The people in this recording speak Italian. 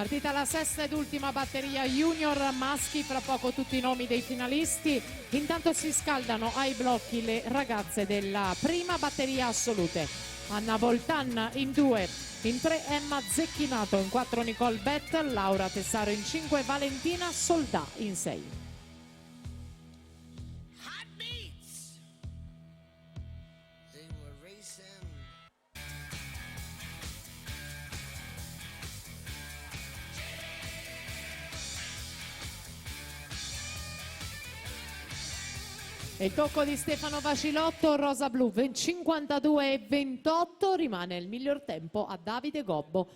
Partita la sesta ed ultima batteria junior maschi, fra poco tutti i nomi dei finalisti. Intanto si scaldano ai blocchi le ragazze della prima batteria assolute. Anna Voltan in 2, in 3 Emma Zecchinato, in 4 Nicole Bettel, Laura Tessaro in 5, Valentina Soldà in 6. E il tocco di Stefano Vacilotto, rosa blu 52,28, rimane il miglior tempo a Davide Gobbo.